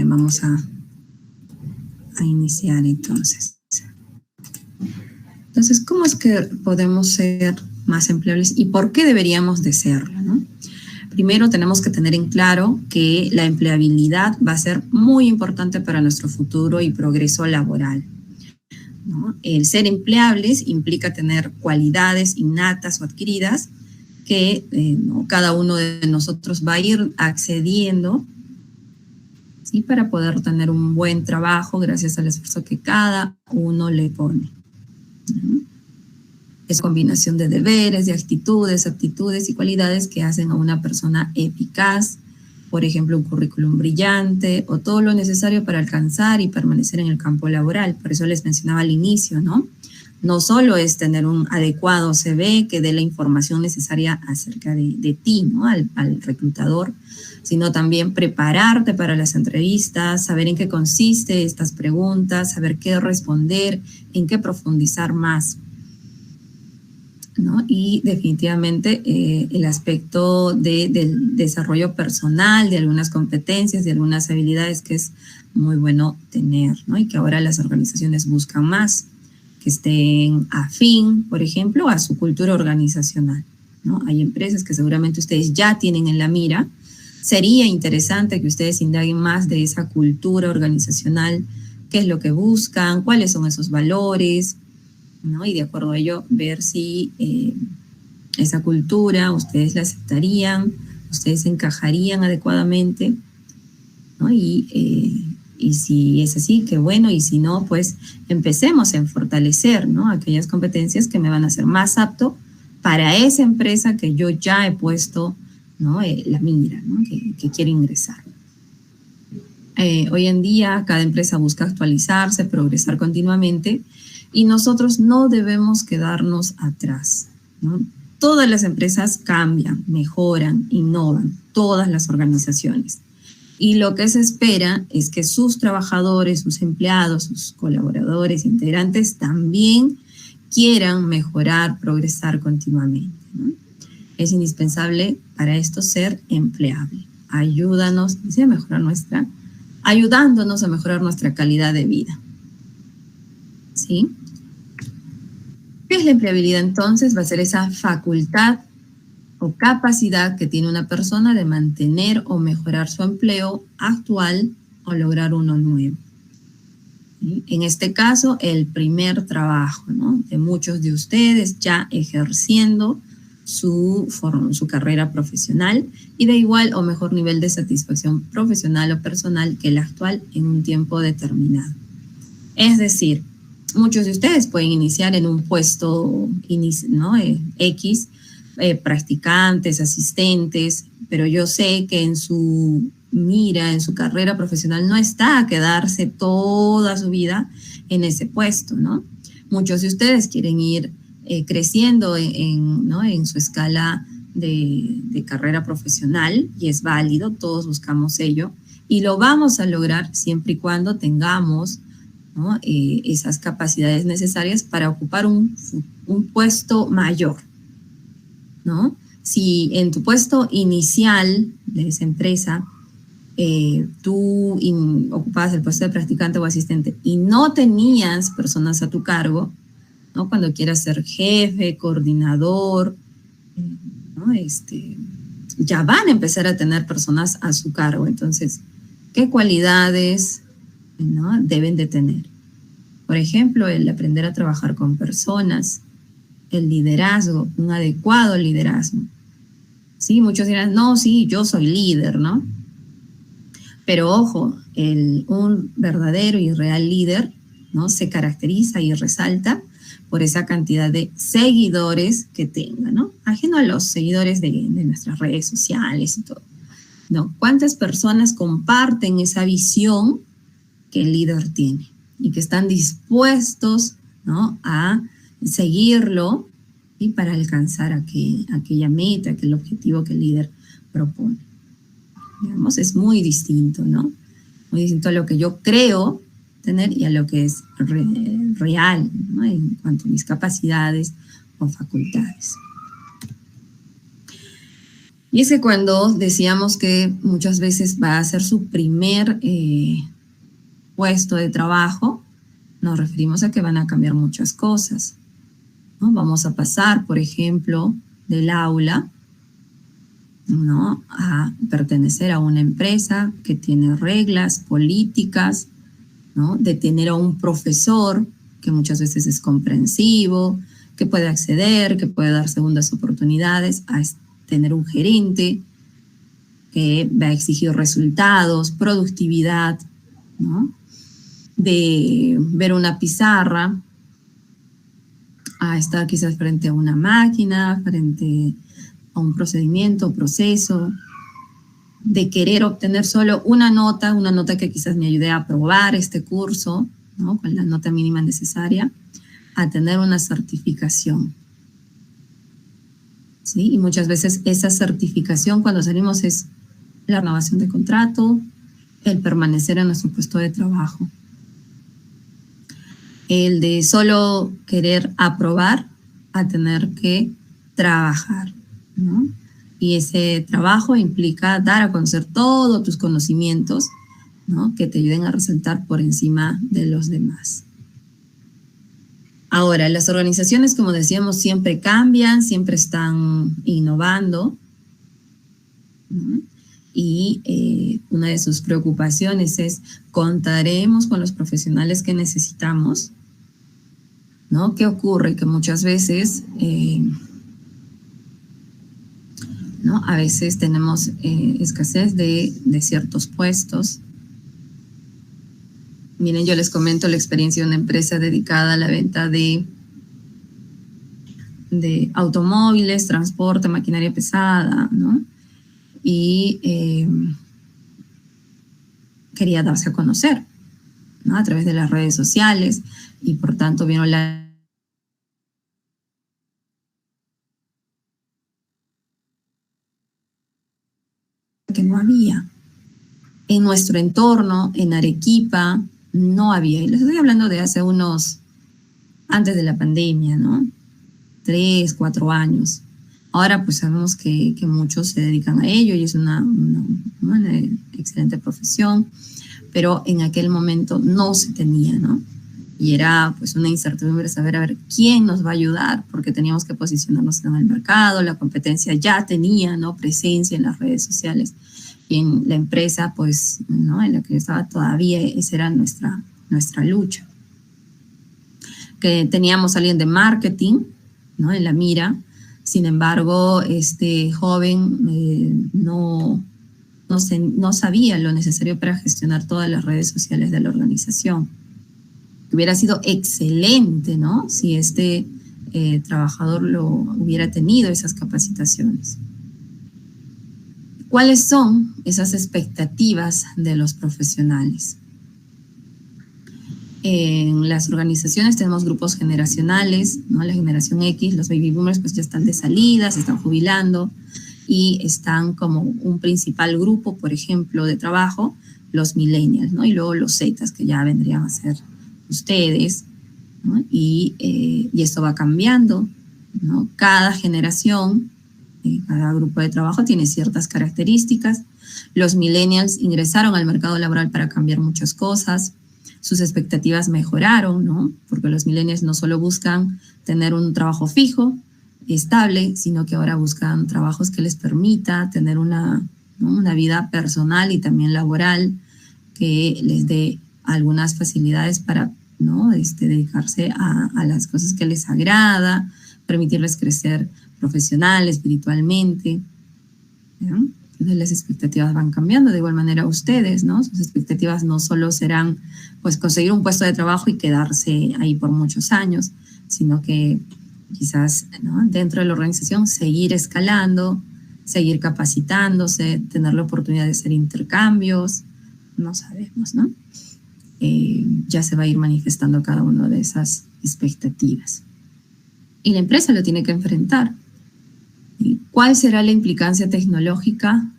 Vamos a iniciar entonces. Entonces, ¿cómo es que podemos ser más empleables y por qué deberíamos de serlo, ¿no? Primero tenemos que tener en claro que la empleabilidad va a ser muy importante para nuestro futuro y progreso laboral, ¿no? El ser empleables implica tener cualidades innatas o adquiridas que ¿no? cada uno de nosotros va a ir accediendo, ¿sí? Para poder tener un buen trabajo gracias al esfuerzo que cada uno le pone, ¿no? Es combinación de deberes, de actitudes, aptitudes y cualidades que hacen a una persona eficaz, por ejemplo, un currículum brillante o todo lo necesario para alcanzar y permanecer en el campo laboral. Por eso les mencionaba al inicio, ¿no? No solo es tener un adecuado CV que dé la información necesaria acerca de ti, ¿no? al reclutador, sino también prepararte para las entrevistas, saber en qué consiste estas preguntas, saber qué responder, en qué profundizar más, ¿no? Y definitivamente el aspecto del desarrollo personal, de algunas competencias, de algunas habilidades que es muy bueno tener, ¿no? Y que ahora las organizaciones buscan más, que estén afín, por ejemplo, a su cultura organizacional, ¿no? Hay empresas que seguramente ustedes ya tienen en la mira. Sería interesante que ustedes indaguen más de esa cultura organizacional, qué es lo que buscan, cuáles son esos valores, ¿no? Y de acuerdo a ello, ver si esa cultura ustedes la aceptarían, ustedes encajarían adecuadamente, ¿no? Y si es así, qué bueno, y si no, pues empecemos en fortalecer, ¿no? Aquellas competencias que me van a hacer más apto para esa empresa que yo ya he puesto, ¿no? La mira, ¿no? que quiere ingresar. Hoy en día cada empresa busca actualizarse, progresar continuamente, y nosotros no debemos quedarnos atrás, ¿no? Todas las empresas cambian, mejoran, innovan, todas las organizaciones. Y lo que se espera es que sus trabajadores, sus empleados, sus colaboradores, integrantes también quieran mejorar, progresar continuamente, ¿no? Es indispensable para esto ser empleable. Ayudándonos a mejorar nuestra calidad de vida, ¿sí? ¿Qué es la empleabilidad entonces? Va a ser esa facultad o capacidad que tiene una persona de mantener o mejorar su empleo actual o lograr uno nuevo. ¿Sí? En este caso, el primer trabajo, ¿no? De muchos de ustedes ya ejerciendo su carrera profesional y de igual o mejor nivel de satisfacción profesional o personal que el actual en un tiempo determinado. Es decir, muchos de ustedes pueden iniciar en un puesto, ¿no? X, practicantes, asistentes, pero yo sé que en su mira, en su carrera profesional no está a quedarse toda su vida en ese puesto, ¿no? Muchos de ustedes quieren ir creciendo ¿no? en su escala de carrera profesional y es válido, todos buscamos ello y lo vamos a lograr siempre y cuando tengamos, ¿no? Esas capacidades necesarias para ocupar un puesto mayor, ¿no? Si en tu puesto inicial de esa empresa tú ocupabas el puesto de practicante o asistente y no tenías personas a tu cargo, ¿no? Cuando quieras ser jefe, coordinador, ¿no? Ya van a empezar a tener personas a su cargo. Entonces, ¿qué cualidades, ¿no? deben de tener? Por ejemplo, el aprender a trabajar con personas, el liderazgo, un adecuado liderazgo. Sí, muchos dirán, no, sí, yo soy líder, ¿no? Pero ojo, un verdadero y real líder, ¿no? Se caracteriza y resalta por esa cantidad de seguidores que tenga, ¿no? Ajeno a los seguidores de nuestras redes sociales y todo, ¿no? ¿Cuántas personas comparten esa visión que el líder tiene y que están dispuestos, ¿no? a seguirlo y para alcanzar aquella meta, aquel objetivo que el líder propone? Digamos, es muy distinto, ¿no? Muy distinto a lo que yo creo tener y a lo que es real, ¿no? En cuanto a mis capacidades o facultades. Y es que cuando decíamos que muchas veces va a ser su primer puesto de trabajo, nos referimos a que van a cambiar muchas cosas, ¿no? Vamos a pasar, por ejemplo, del aula, ¿no?, a pertenecer a una empresa que tiene reglas, políticas, ¿no?, de tener a un profesor que muchas veces es comprensivo, que puede acceder, que puede dar segundas oportunidades, a tener un gerente que va a exigir resultados, productividad, ¿no?, de ver una pizarra, a estar quizás frente a una máquina, frente a un procedimiento, proceso, de querer obtener solo una nota que quizás me ayude a aprobar este curso, ¿no?, con la nota mínima necesaria, a tener una certificación. ¿Sí? Y muchas veces esa certificación cuando salimos es la renovación de contrato, el permanecer en nuestro puesto de trabajo. El de solo querer aprobar a tener que trabajar, ¿no? Y ese trabajo implica dar a conocer todos tus conocimientos, ¿no?, que te ayuden a resaltar por encima de los demás. Ahora, las organizaciones, como decíamos, siempre cambian, siempre están innovando, ¿no? Y una de sus preocupaciones es, ¿contaremos con los profesionales que necesitamos? ¿No? ¿Qué ocurre? Que muchas veces, ¿no?, a veces tenemos escasez de ciertos puestos. Miren, yo les comento la experiencia de una empresa dedicada a la venta de automóviles, transporte, maquinaria pesada, ¿no? Y quería darse a conocer, ¿no?, a través de las redes sociales, y por tanto vieron que no había. En nuestro entorno, en Arequipa, no había. Y les estoy hablando de hace antes de la pandemia, ¿no? 3, 4 años. Ahora pues sabemos que muchos se dedican a ello y es una excelente profesión, pero en aquel momento no se tenía, ¿no? Y era pues una incertidumbre saber a ver quién nos va a ayudar, porque teníamos que posicionarnos en el mercado, la competencia ya tenía, ¿no?, presencia en las redes sociales, y en la empresa pues, ¿no?, en la que yo estaba todavía, esa era nuestra lucha. Que teníamos a alguien de marketing, ¿no?, en la mira. Sin embargo, este joven no sabía lo necesario para gestionar todas las redes sociales de la organización. Hubiera sido excelente, ¿no?, si este trabajador hubiera tenido esas capacitaciones. ¿Cuáles son esas expectativas de los profesionales? En las organizaciones tenemos grupos generacionales, ¿no? La generación X, los baby boomers pues ya están de salida, se están jubilando y están como un principal grupo, por ejemplo, de trabajo, los millennials, ¿no? Y luego los Zetas, que ya vendrían a ser ustedes, ¿no? Y esto va cambiando, ¿no? Cada generación, cada grupo de trabajo tiene ciertas características. Los millennials ingresaron al mercado laboral para cambiar muchas cosas. Sus expectativas mejoraron, ¿no? Porque los millennials no solo buscan tener un trabajo fijo, estable, sino que ahora buscan trabajos que les permita tener una vida personal y también laboral, que les dé algunas facilidades para, ¿no?, dedicarse a las cosas que les agrada, permitirles crecer profesional, espiritualmente, ¿no? Entonces las expectativas van cambiando. De igual manera ustedes, ¿no? Sus expectativas no solo serán pues conseguir un puesto de trabajo y quedarse ahí por muchos años, sino que quizás, ¿no?, dentro de la organización seguir escalando, seguir capacitándose, tener la oportunidad de hacer intercambios, no sabemos, ¿no? Ya se va a ir manifestando cada una de esas expectativas. Y la empresa lo tiene que enfrentar. ¿Cuál será la implicancia tecnológica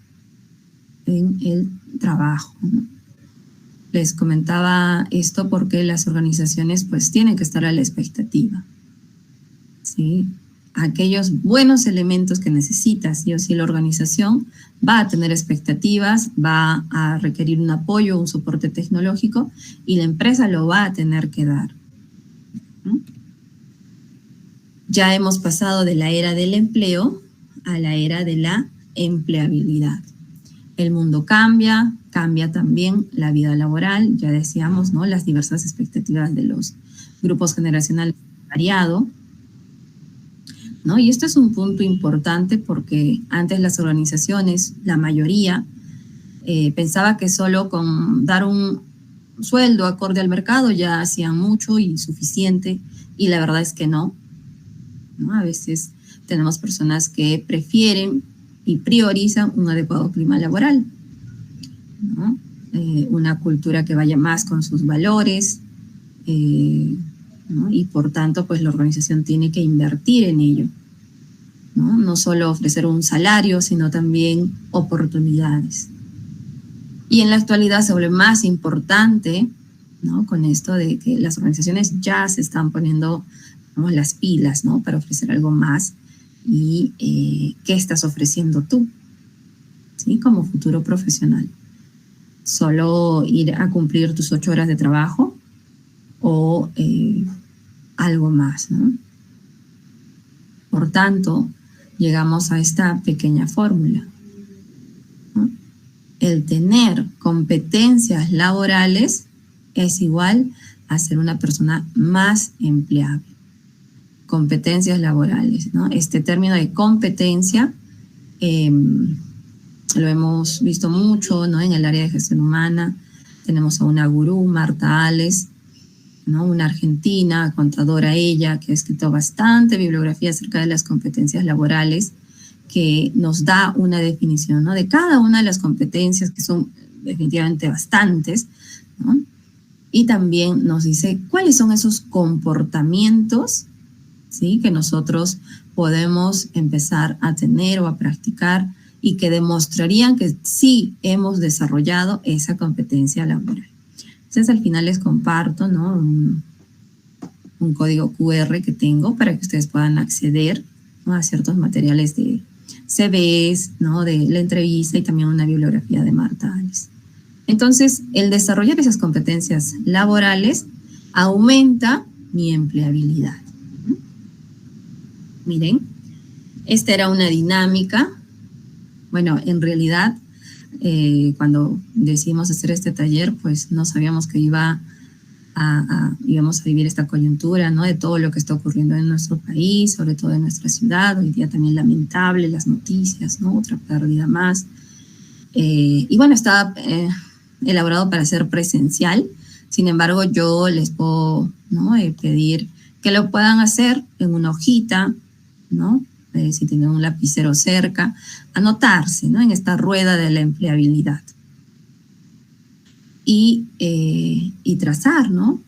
en el trabajo, ¿no? Les comentaba esto porque las organizaciones pues tienen que estar a la expectativa, ¿sí? aquellos buenos elementos que necesita sí o sí la organización, va a tener expectativas, va a requerir un apoyo, un soporte tecnológico, y la empresa lo va a tener que dar. ¿No? Ya hemos pasado de la era del empleo a la era de la empleabilidad. El mundo cambia, cambia también la vida laboral, ya decíamos, ¿no? Las diversas expectativas de los grupos generacionales han variado, ¿no? Y esto es un punto importante porque antes las organizaciones, la mayoría, pensaba que solo con dar un sueldo acorde al mercado ya hacían mucho y suficiente, y la verdad es que no, ¿no? A veces tenemos personas que prefieren y priorizan un adecuado clima laboral, ¿no? Una cultura que vaya más con sus valores, ¿no? Y por tanto, pues la organización tiene que invertir en ello, ¿no? No solo ofrecer un salario, sino también oportunidades. Y en la actualidad se vuelve más importante, ¿no? Con esto de que las organizaciones ya se están poniendo, ¿no?, las pilas, ¿no?, para ofrecer algo más. Y qué estás ofreciendo tú, ¿sí?, como futuro profesional. ¿Solo ir a cumplir tus 8 horas de trabajo o algo más, ¿no? Por tanto, llegamos a esta pequeña fórmula, ¿no? El tener competencias laborales es igual a ser una persona más empleable. Competencias laborales, ¿no? Este término de competencia lo hemos visto mucho, ¿no?, en el área de gestión humana. Tenemos a una gurú, Marta Ales, ¿no?, una argentina, contadora ella, que ha escrito bastante bibliografía acerca de las competencias laborales, que nos da una definición, ¿no?, de cada una de las competencias, que son definitivamente bastantes, ¿no? Y también nos dice cuáles son esos comportamientos, ¿sí?, que nosotros podemos empezar a tener o a practicar y que demostrarían que sí hemos desarrollado esa competencia laboral. Entonces, al final les comparto, ¿no?, un código QR que tengo para que ustedes puedan acceder, ¿no?, a ciertos materiales de CVs, ¿no?, de la entrevista, y también una bibliografía de Marta Ales. Entonces, el desarrollar esas competencias laborales aumenta mi empleabilidad. Miren, esta era una dinámica. Bueno, en realidad, cuando decidimos hacer este taller, pues no sabíamos que íbamos a vivir esta coyuntura, ¿no?, de todo lo que está ocurriendo en nuestro país, sobre todo en nuestra ciudad. Hoy día también lamentable las noticias, ¿no?, otra pérdida más. Y bueno, estaba elaborado para ser presencial. Sin embargo, yo les puedo, ¿no?, pedir que lo puedan hacer en una hojita, ¿no?, si tienen un lapicero cerca, anotarse, ¿no?, en esta rueda de la empleabilidad. Y trazar, ¿no?,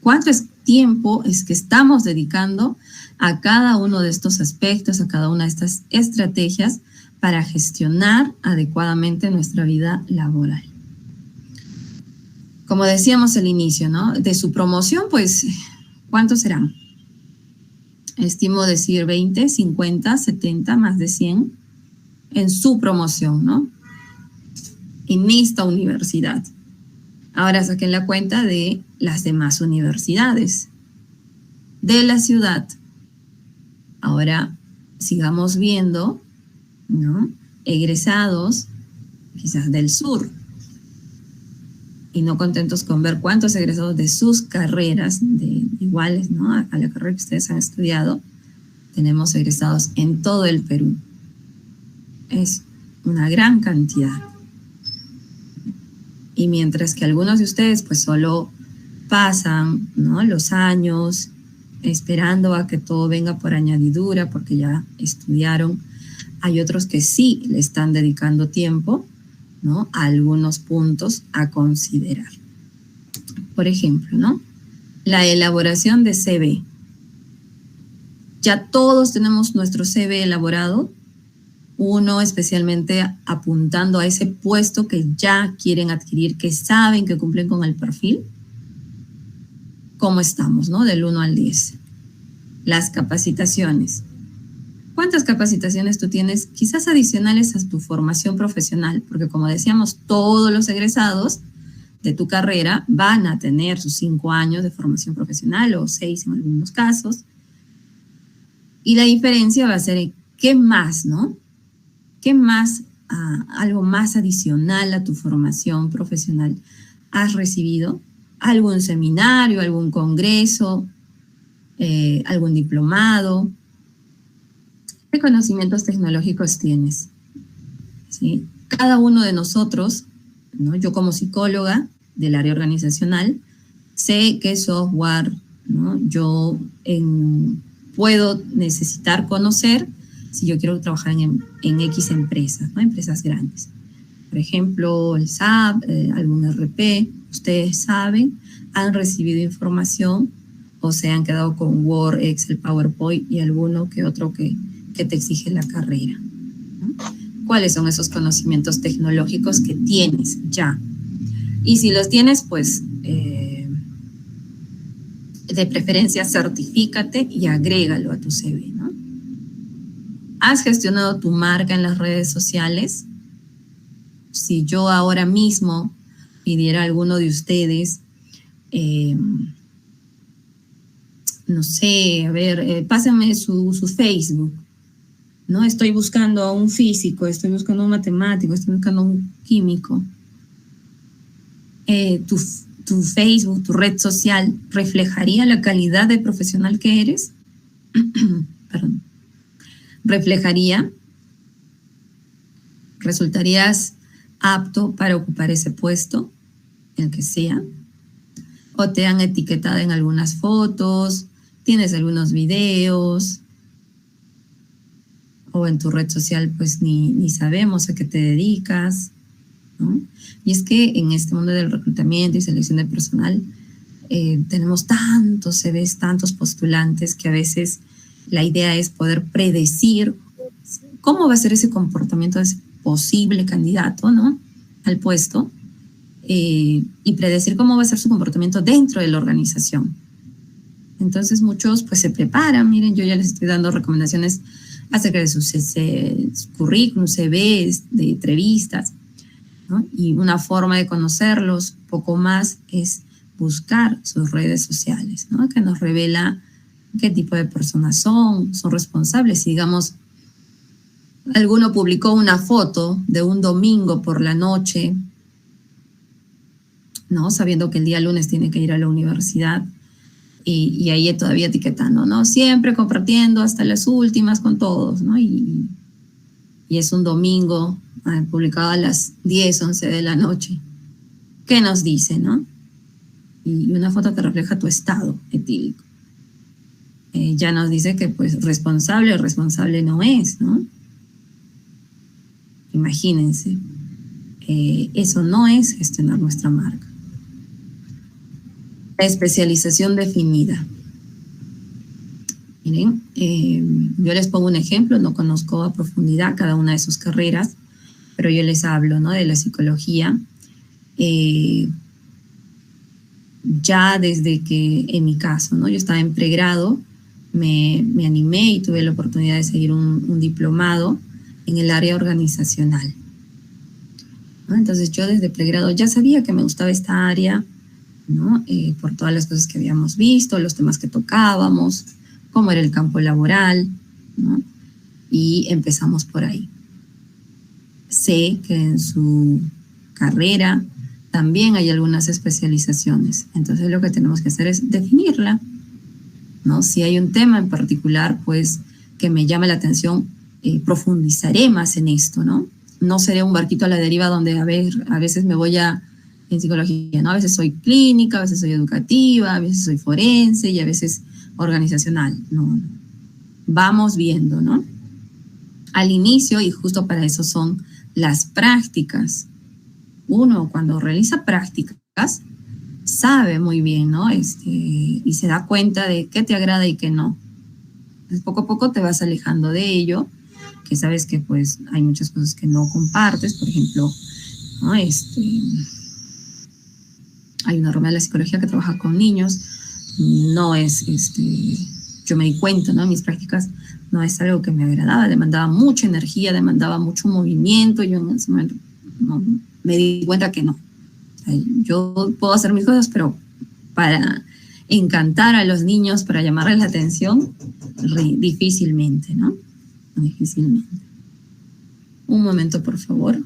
cuánto tiempo es que estamos dedicando a cada uno de estos aspectos, a cada una de estas estrategias para gestionar adecuadamente nuestra vida laboral. Como decíamos al inicio, ¿no?, de su promoción, pues, ¿cuántos serán? Estimo decir 20, 50, 70, más de 100 en su promoción, ¿no?, en esta universidad. Ahora saquen la cuenta de las demás universidades de la ciudad. Ahora sigamos viendo, ¿no?, egresados quizás del sur, y no contentos con ver cuántos egresados de sus carreras, de iguales, ¿no?, a la carrera que ustedes han estudiado, tenemos egresados en todo el Perú. Es una gran cantidad. Y mientras que algunos de ustedes pues solo pasan, ¿no?, los años esperando a que todo venga por añadidura porque ya estudiaron, hay otros que sí le están dedicando tiempo, ¿no?, a algunos puntos a considerar. Por ejemplo, ¿no?, la elaboración de CV. Ya todos tenemos nuestro CV elaborado, uno especialmente apuntando a ese puesto que ya quieren adquirir, que saben que cumplen con el perfil. ¿Cómo estamos, no?, del 1 al 10. Las capacitaciones. ¿Cuántas capacitaciones tú tienes, quizás adicionales a tu formación profesional? Porque como decíamos, todos los egresados de tu carrera van a tener sus 5 años de formación profesional o 6 en algunos casos. Y la diferencia va a ser en qué más, ¿no? ¿Qué más, algo más adicional a tu formación profesional has recibido? ¿Algún seminario, algún congreso, algún diplomado? ¿Qué conocimientos tecnológicos tienes? ¿Sí? Cada uno de nosotros, ¿no? Yo como psicóloga del área organizacional, sé qué software, ¿no? Yo puedo necesitar conocer si yo quiero trabajar en X empresas, ¿no? Empresas grandes. Por ejemplo, el SAP, algún RP, ustedes saben, han recibido información o se han quedado con Word, Excel, PowerPoint y alguno que otro que te exige la carrera, ¿no? ¿Cuáles son esos conocimientos tecnológicos que tienes ya? Y si los tienes, pues de preferencia certifícate y agrégalo a tu CV, ¿no? ¿Has gestionado tu marca en las redes sociales? Si yo ahora mismo pidiera a alguno de ustedes, no sé, a ver, pásenme su Facebook, ¿no? Estoy buscando a un físico, estoy buscando a un matemático, estoy buscando a un químico. Tu Facebook, tu red social, ¿reflejaría la calidad de profesional que eres? Perdón. ¿Reflejaría? ¿Resultarías apto para ocupar ese puesto, el que sea? ¿O te han etiquetado en algunas fotos? ¿Tienes algunos videos? O en tu red social pues ni sabemos a qué te dedicas, ¿no? Y es que en este mundo del reclutamiento y selección de personal tenemos tantos CVs, tantos postulantes que a veces la idea es poder predecir cómo va a ser ese comportamiento de ese posible candidato, ¿no?, al puesto, y predecir cómo va a ser su comportamiento dentro de la organización. Entonces muchos pues se preparan. Miren, yo ya les estoy dando recomendaciones acerca de sus currículum, CVs, de entrevistas, ¿no? Y una forma de conocerlos poco más es buscar sus redes sociales, ¿no?, que nos revela qué tipo de personas son responsables. Si, digamos, alguno publicó una foto de un domingo por la noche, ¿no?, sabiendo que el día lunes tiene que ir a la universidad, y ahí todavía etiquetando, ¿no?, siempre compartiendo hasta las últimas con todos, ¿no? Y es un domingo publicado a las 10, 11 de la noche. ¿Qué nos dice, no? Y una foto que refleja tu estado etílico. Ya nos dice que pues responsable no es, ¿no? Imagínense. Eso no es gestionar nuestra marca. La especialización definida. Miren, yo les pongo un ejemplo, no conozco a profundidad cada una de sus carreras, pero yo les hablo, ¿no?, de la psicología. Ya desde que, en mi caso, ¿no?, yo estaba en pregrado, me animé y tuve la oportunidad de seguir un diplomado en el área organizacional, ¿no? Entonces yo desde pregrado ya sabía que me gustaba esta área, ¿no?, por todas las cosas que habíamos visto, los temas que tocábamos, cómo era el campo laboral, ¿no? Y empezamos por ahí. Sé que en su carrera también hay algunas especializaciones. Entonces lo que tenemos que hacer es definirla, ¿no? Si hay un tema en particular, pues, que me llame la atención, profundizaré más en esto, ¿no? No seré un barquito a la deriva donde a veces me voy en psicología, ¿no? A veces soy clínica, a veces soy educativa, a veces soy forense y a veces organizacional. No. Vamos viendo, ¿no? Al inicio, y justo para eso son las prácticas. Uno, cuando realiza prácticas, sabe muy bien, ¿no? Y se da cuenta de qué te agrada y qué no. Entonces, poco a poco te vas alejando de ello, que sabes que pues hay muchas cosas que no compartes. Por ejemplo, ¿no?, hay una rama de la psicología que trabaja con niños, no es yo me di cuenta, ¿no? En mis prácticas no es algo que me agradaba, demandaba mucha energía, demandaba mucho movimiento. Yo en ese momento no, me di cuenta que no. O sea, yo puedo hacer mis cosas, pero para encantar a los niños, para llamarles la atención, difícilmente, ¿no? Difícilmente. Un momento, por favor.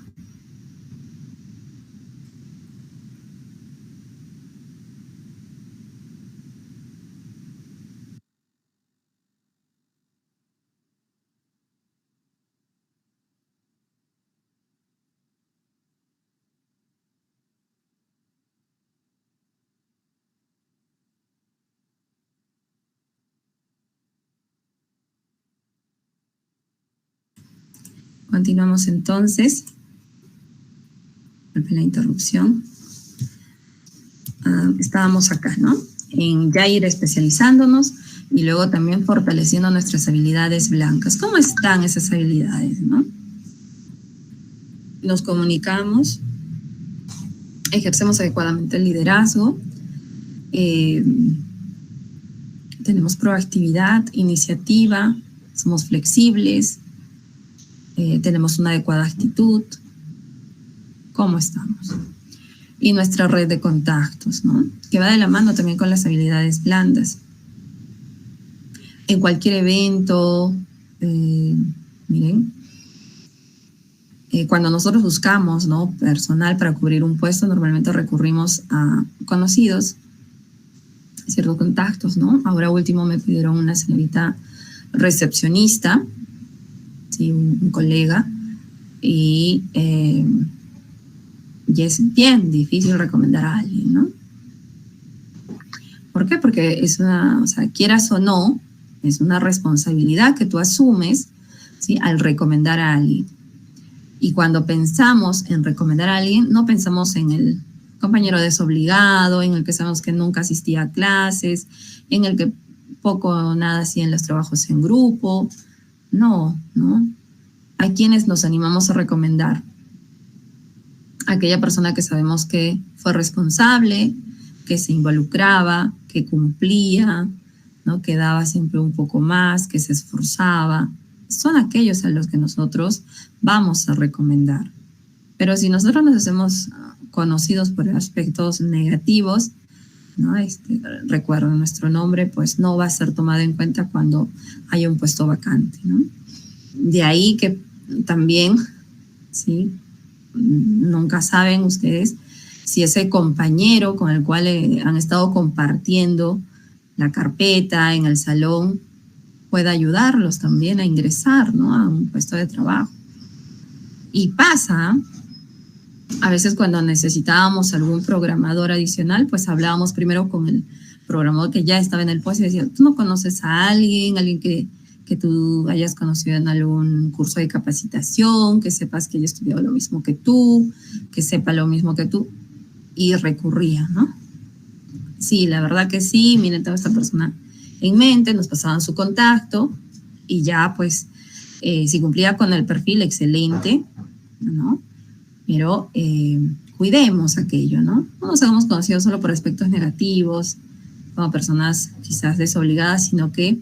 Continuamos entonces. La interrupción. Estábamos acá, ¿no? En ya ir especializándonos y luego también fortaleciendo nuestras habilidades blancas. ¿Cómo están esas habilidades, no? Nos comunicamos, ejercemos adecuadamente el liderazgo, tenemos proactividad, iniciativa, somos flexibles, tenemos una adecuada actitud. ¿Cómo estamos? Y nuestra red de contactos, ¿no? Que va de la mano también con las habilidades blandas. En cualquier evento, miren, cuando nosotros buscamos, ¿no?, personal para cubrir un puesto, normalmente recurrimos a conocidos, ciertos contactos, ¿no? Ahora último me pidieron una señorita recepcionista, ¿sí? Un colega, y es bien difícil recomendar a alguien, ¿no? ¿Por qué? Porque es una, o sea, quieras o no, es una responsabilidad que tú asumes, ¿sí?, al recomendar a alguien. Y cuando pensamos en recomendar a alguien, no pensamos en el compañero desobligado, en el que sabemos que nunca asistía a clases, en el que poco o nada hacía en los trabajos en grupo. No, ¿no? ¿A quienes nos animamos a recomendar? Aquella persona que sabemos que fue responsable, que se involucraba, que cumplía, ¿no?, que daba siempre un poco más, que se esforzaba. Son aquellos a los que nosotros vamos a recomendar. Pero si nosotros nos hacemos conocidos por aspectos negativos, ¿no? Recuerden, nuestro nombre pues no va a ser tomado en cuenta cuando haya un puesto vacante, ¿no? De ahí que también, ¿sí?, nunca saben ustedes si ese compañero con el cual han estado compartiendo la carpeta en el salón pueda ayudarlos también a ingresar, ¿no?, a un puesto de trabajo. Y pasa, a veces cuando necesitábamos algún programador adicional, pues hablábamos primero con el programador que ya estaba en el puesto y decía, ¿tú no conoces a alguien que tú hayas conocido en algún curso de capacitación, que sepas que haya estudiado lo mismo que tú, que sepa lo mismo que tú? Y recurría, ¿no? Sí, la verdad que sí, miren, tengo esta persona en mente, nos pasaban su contacto y ya pues si cumplía con el perfil, excelente, ¿no? Pero cuidemos aquello, ¿no? No nos hagamos conocidos solo por aspectos negativos, como personas quizás desobligadas, sino que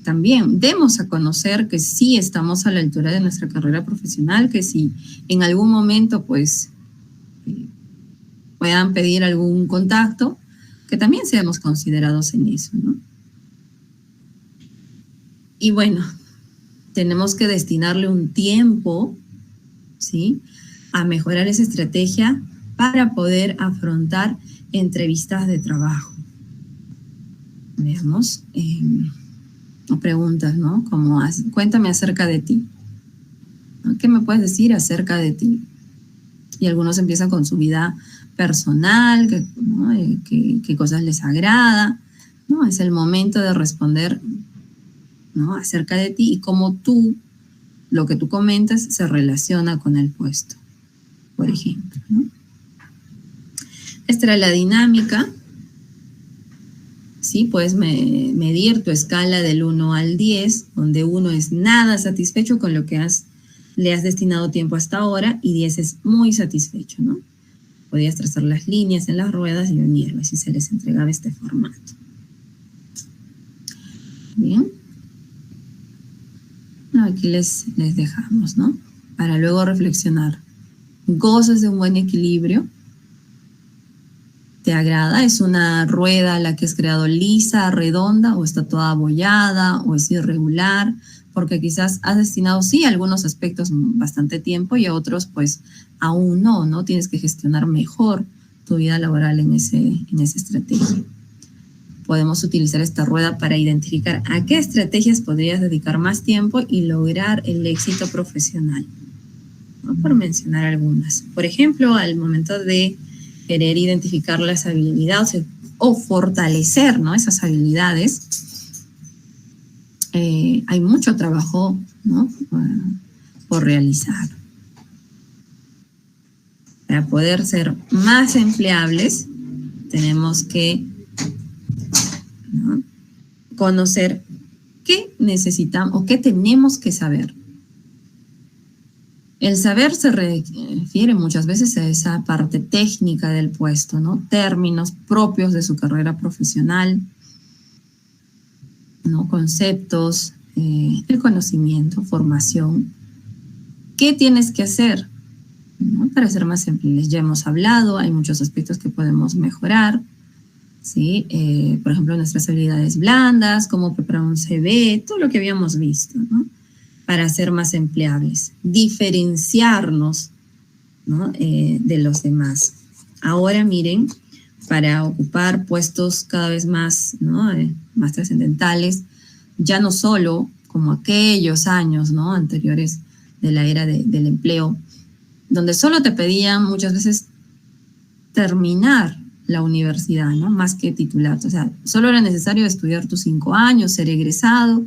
también demos a conocer que sí estamos a la altura de nuestra carrera profesional, que si en algún momento pues puedan pedir algún contacto, que también seamos considerados en eso, ¿no? Y bueno, tenemos que destinarle un tiempo, ¿sí?, a mejorar esa estrategia para poder afrontar entrevistas de trabajo. Veamos, preguntas, ¿no? Como, cuéntame acerca de ti. ¿Qué me puedes decir acerca de ti? Y algunos empiezan con su vida personal, ¿no?, qué cosas les agrada, ¿no? Es el momento de responder, ¿no?, acerca de ti y cómo tú, lo que tú comentas, se relaciona con el puesto, por ejemplo, ¿no? Esta era la dinámica. Sí, puedes medir tu escala del 1 al 10, donde 1 es nada satisfecho con lo que le has destinado tiempo hasta ahora y 10 es muy satisfecho, ¿no? Podías trazar las líneas en las ruedas y unirlas si se les entregaba este formato. Bien. No, aquí les dejamos, ¿no? Para luego reflexionar. ¿Gozas de un buen equilibrio? ¿Te agrada? ¿Es una rueda la que has creado lisa, redonda, o está toda abollada, o es irregular? Porque quizás has destinado, sí, a algunos aspectos bastante tiempo y a otros, pues, aún no, ¿no? Tienes que gestionar mejor tu vida laboral en esa estrategia. Podemos utilizar esta rueda para identificar a qué estrategias podrías dedicar más tiempo y lograr el éxito profesional, ¿no? Por mencionar algunas. Por ejemplo, al momento de querer identificar las habilidades o fortalecer, ¿no?, esas habilidades, hay mucho trabajo, ¿no?, por realizar. Para poder ser más empleables, tenemos que, ¿no?, conocer qué necesitamos o qué tenemos que saber. El saber se refiere muchas veces a esa parte técnica del puesto, ¿no? Términos propios de su carrera profesional, ¿no? Conceptos, el conocimiento, formación. ¿Qué tienes que hacer, ¿no?, para ser más empleables? Ya hemos hablado, hay muchos aspectos que podemos mejorar, ¿sí? Por ejemplo, nuestras habilidades blandas, cómo preparar un CV, todo lo que habíamos visto, ¿no?, para ser más empleables, diferenciarnos, ¿no?, de los demás. Ahora miren, para ocupar puestos cada vez más, ¿no?, más trascendentales, ya no solo como aquellos años, ¿no?, anteriores de la era del empleo, donde solo te pedían muchas veces terminar la universidad, ¿no?, más que titularte. O sea, solo era necesario estudiar tus 5 años, ser egresado,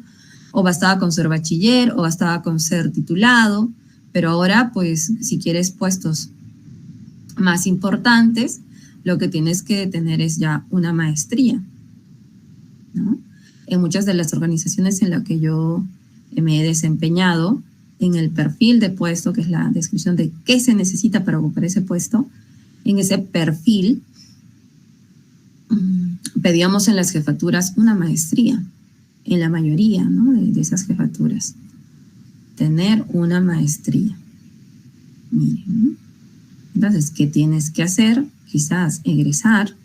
o bastaba con ser bachiller, o bastaba con ser titulado, pero ahora, pues, si quieres puestos más importantes, lo que tienes que tener es ya una maestría, ¿no? En muchas de las organizaciones en las que yo me he desempeñado, en el perfil de puesto, que es la descripción de qué se necesita para ocupar ese puesto, en ese perfil pedíamos en las jefaturas una maestría, en la mayoría, ¿no?, de esas jefaturas. Tener una maestría. Miren. Entonces, ¿qué tienes que hacer? Quizás egresar,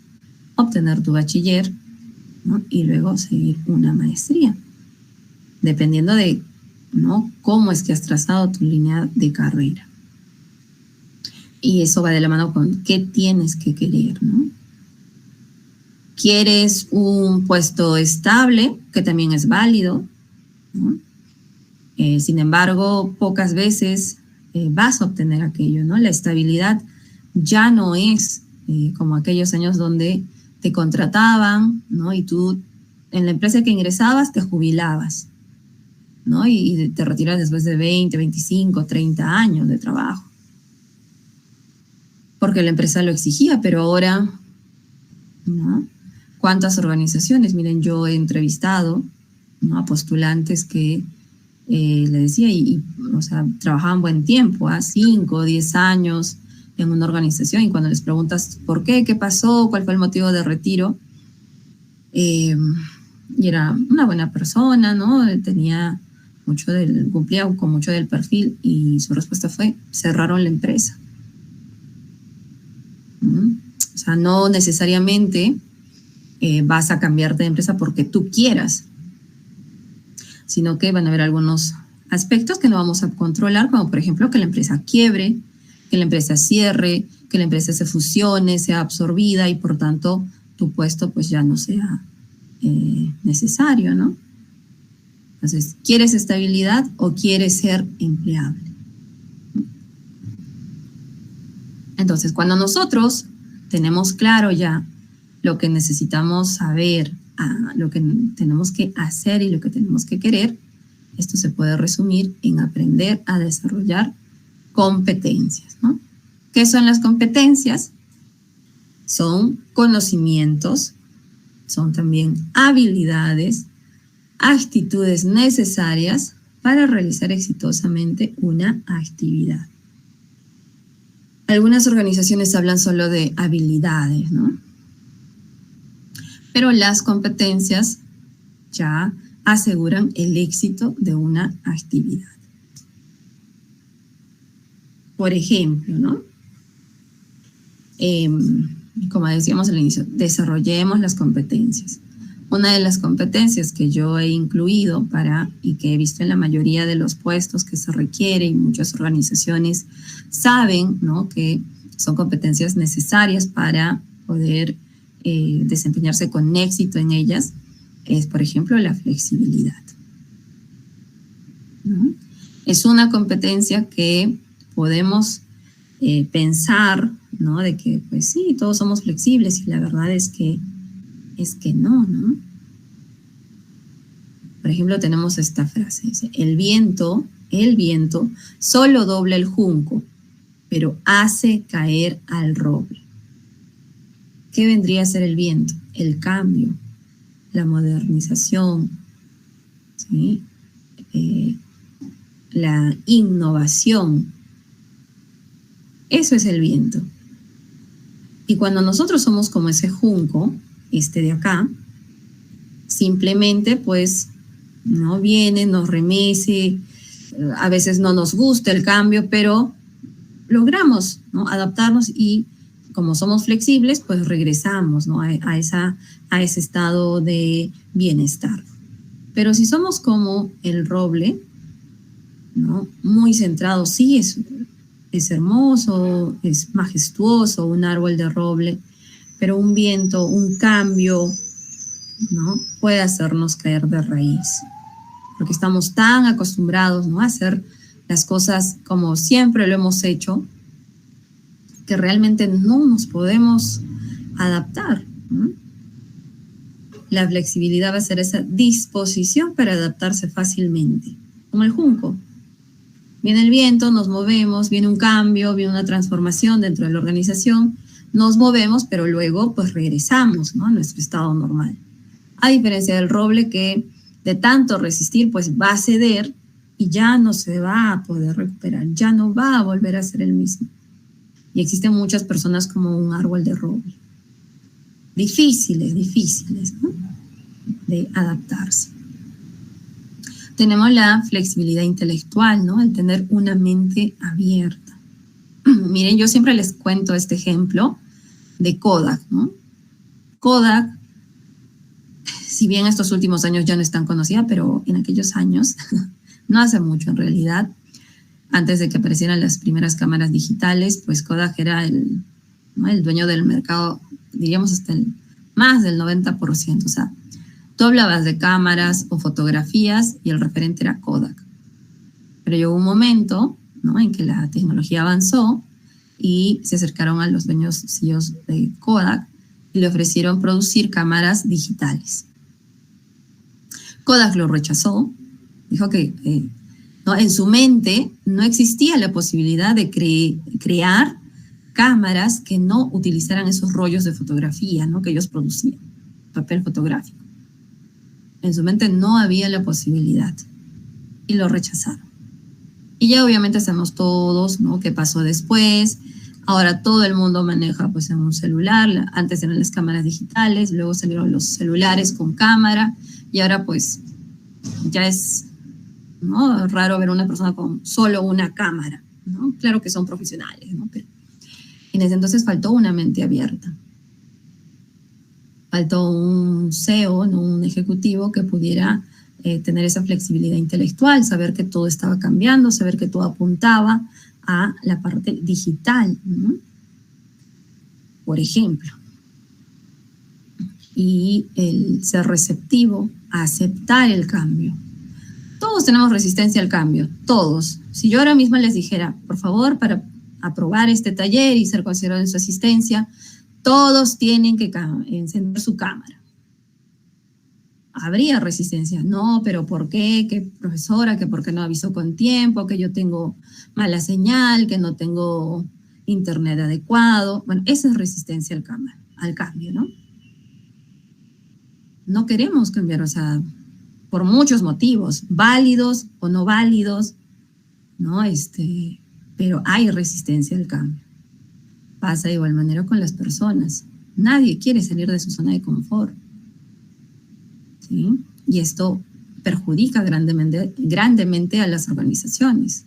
obtener tu bachiller, ¿no?, y luego seguir una maestría. Dependiendo de, ¿no?, cómo es que has trazado tu línea de carrera. Y eso va de la mano con qué tienes que querer, ¿no? ¿Quieres un puesto estable? Que también es válido, ¿no? Sin embargo, pocas veces vas a obtener aquello, ¿no? La estabilidad ya no es como aquellos años donde te contrataban, ¿no?, y tú en la empresa que ingresabas te jubilabas, ¿no?, y te retiras después de 20, 25, 30 años de trabajo. Porque la empresa lo exigía, pero ahora, ¿no? ¿Cuántas organizaciones? Miren, yo he entrevistado, ¿no?, a postulantes que le decía, o sea, trabajaban buen tiempo, 5 o 10 años en una organización, y cuando les preguntas por qué, qué pasó, cuál fue el motivo de retiro, y era una buena persona, ¿no? Cumplía con mucho del perfil, y su respuesta fue: cerraron la empresa. O sea, no necesariamente vas a cambiarte de empresa porque tú quieras, sino que van a haber algunos aspectos que no vamos a controlar, como por ejemplo que la empresa quiebre, que la empresa cierre, que la empresa se fusione, sea absorbida, y por tanto tu puesto pues ya no sea necesario, ¿no? Entonces, ¿quieres estabilidad o quieres ser empleable? Entonces, cuando nosotros tenemos claro ya lo que necesitamos saber, lo que tenemos que hacer y lo que tenemos que querer, esto se puede resumir en aprender a desarrollar competencias, ¿no? ¿Qué son las competencias? Son conocimientos, son también habilidades, actitudes necesarias para realizar exitosamente una actividad. Algunas organizaciones hablan solo de habilidades, ¿no? Pero las competencias ya aseguran el éxito de una actividad. Por ejemplo, ¿no? Como decíamos al inicio, desarrollemos las competencias. Una de las competencias que yo he incluido y que he visto en la mayoría de los puestos que se requiere, y muchas organizaciones saben, ¿no?, que son competencias necesarias para poder desempeñarse con éxito en ellas, es, por ejemplo, la flexibilidad, ¿no? Es una competencia que podemos pensar, ¿no?, de que, pues sí, todos somos flexibles, y la verdad es que no, ¿no? Por ejemplo, tenemos esta frase, dice, el viento solo dobla el junco, pero hace caer al roble. ¿Qué vendría a ser el viento? El cambio, la modernización, ¿sí? La innovación. Eso es el viento. Y cuando nosotros somos como ese junco, de acá, simplemente pues no viene, nos remece, a veces no nos gusta el cambio, pero logramos, ¿no?, adaptarnos, y como somos flexibles, pues regresamos, ¿no?, a ese estado de bienestar. Pero si somos como el roble, ¿no?, muy centrado, sí, es hermoso, es majestuoso un árbol de roble, pero un viento, un cambio, ¿no?, puede hacernos caer de raíz, porque estamos tan acostumbrados, ¿no?, a hacer las cosas como siempre lo hemos hecho, que realmente no nos podemos adaptar, ¿no? La flexibilidad va a ser esa disposición para adaptarse fácilmente, como el junco. Viene el viento, nos movemos, viene un cambio, viene una transformación dentro de la organización, nos movemos, pero luego pues regresamos, ¿no?, a nuestro estado normal. A diferencia del roble, que de tanto resistir pues va a ceder y ya no se va a poder recuperar, ya no va a volver a ser el mismo. Y existen muchas personas como un árbol de roble. Difíciles, ¿no?, de adaptarse. Tenemos la flexibilidad intelectual, ¿no?, el tener una mente abierta. Miren, yo siempre les cuento este ejemplo de Kodak, ¿no? Kodak, si bien estos últimos años ya no es tan conocida, pero en aquellos años, no hace mucho en realidad, antes de que aparecieran las primeras cámaras digitales, pues Kodak era el dueño del mercado, diríamos hasta más del 90%. O sea, tú hablabas de cámaras o fotografías y el referente era Kodak. Pero llegó un momento, ¿no?, en que la tecnología avanzó y se acercaron a los dueños CEOs de Kodak y le ofrecieron producir cámaras digitales. Kodak lo rechazó, dijo que ¿no?, en su mente no existía la posibilidad de crear cámaras que no utilizaran esos rollos de fotografía, ¿no?, que ellos producían, papel fotográfico. En su mente no había la posibilidad y lo rechazaron. Y ya obviamente sabemos todos, ¿no?, qué pasó después. Ahora todo el mundo maneja pues en un celular. Antes eran las cámaras digitales, luego salieron los celulares con cámara, y ahora pues ya es, ¿no?, raro ver a una persona con solo una cámara, ¿no? Claro que son profesionales, ¿no?, pero en ese entonces faltó una mente abierta. Faltó un CEO, ¿no?, un ejecutivo que pudiera tener esa flexibilidad intelectual, saber que todo estaba cambiando, saber que todo apuntaba a la parte digital, ¿no?, por ejemplo. Y el ser receptivo a aceptar el cambio. Todos tenemos resistencia al cambio, todos. Si yo ahora mismo les dijera, por favor, para aprobar este taller y ser considerado en su asistencia, todos tienen que encender su cámara. Habría resistencia. No, pero ¿por qué? ¿Qué profesora? ¿Que por qué no avisó con tiempo? ¿Que yo tengo mala señal? ¿Que no tengo internet adecuado? Bueno, esa es resistencia al cambio, ¿no? No queremos cambiar, o sea, por muchos motivos, válidos o no válidos, ¿no? Pero hay resistencia al cambio. Pasa de igual manera con las personas. Nadie quiere salir de su zona de confort, ¿sí? Y esto perjudica grandemente a las organizaciones.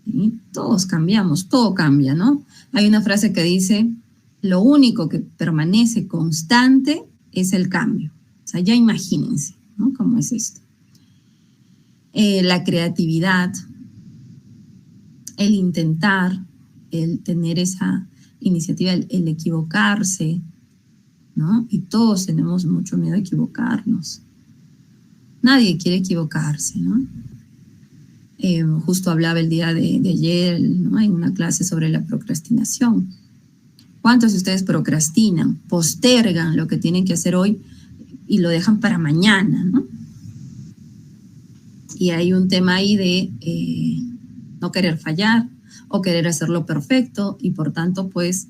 ¿Sí? Todos cambiamos, todo cambia, ¿no? Hay una frase que dice, lo único que permanece constante es el cambio. O sea, ya imagínense, ¿no? ¿Cómo es esto? La creatividad, el intentar, el tener esa iniciativa, el equivocarse, ¿no? Y todos tenemos mucho miedo a equivocarnos. Nadie quiere equivocarse, ¿no? Justo hablaba el día de ayer, ¿no? En una clase sobre la procrastinación. ¿Cuántos de ustedes procrastinan, postergan lo que tienen que hacer hoy y lo dejan para mañana, ¿no? Y hay un tema ahí de no querer fallar o querer hacerlo perfecto y por tanto, pues,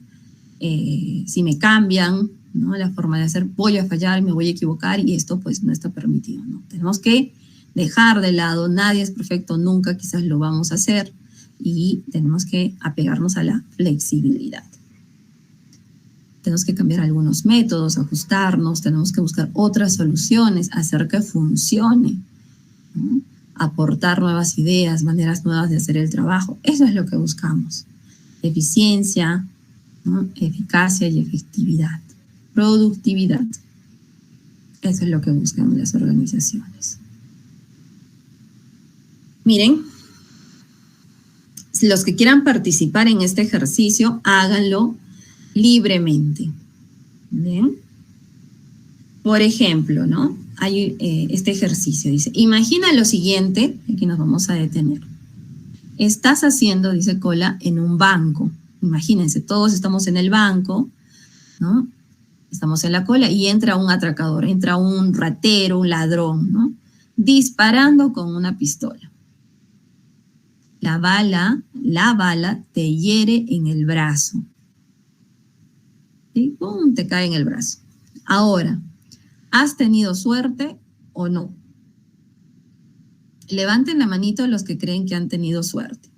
si me cambian, ¿no? La forma de hacer, voy a fallar, me voy a equivocar y esto pues no está permitido, ¿no? Tenemos que dejar de lado, nadie es perfecto, nunca quizás lo vamos a hacer y tenemos que apegarnos a la flexibilidad. Tenemos que cambiar algunos métodos, ajustarnos, tenemos que buscar otras soluciones, hacer que funcione, ¿no? Aportar nuevas ideas, maneras nuevas de hacer el trabajo. Eso es lo que buscamos. Eficiencia, ¿no? Eficacia y efectividad. Productividad. Eso es lo que buscan las organizaciones. Miren, los que quieran participar en este ejercicio, háganlo libremente. ¿Bien? Por ejemplo, ¿no? Hay este ejercicio, dice, imagina lo siguiente, aquí nos vamos a detener. Estás haciendo, dice Cola, en un banco. Imagínense, todos estamos en el banco, ¿no? Estamos en la cola y entra un atracador, entra un ratero, un ladrón, ¿no? Disparando con una pistola. La bala te hiere en el brazo. ¿Sí? ¡Pum! Te cae en el brazo. Ahora, ¿has tenido suerte o no? Levanten la manito los que creen que han tenido suerte.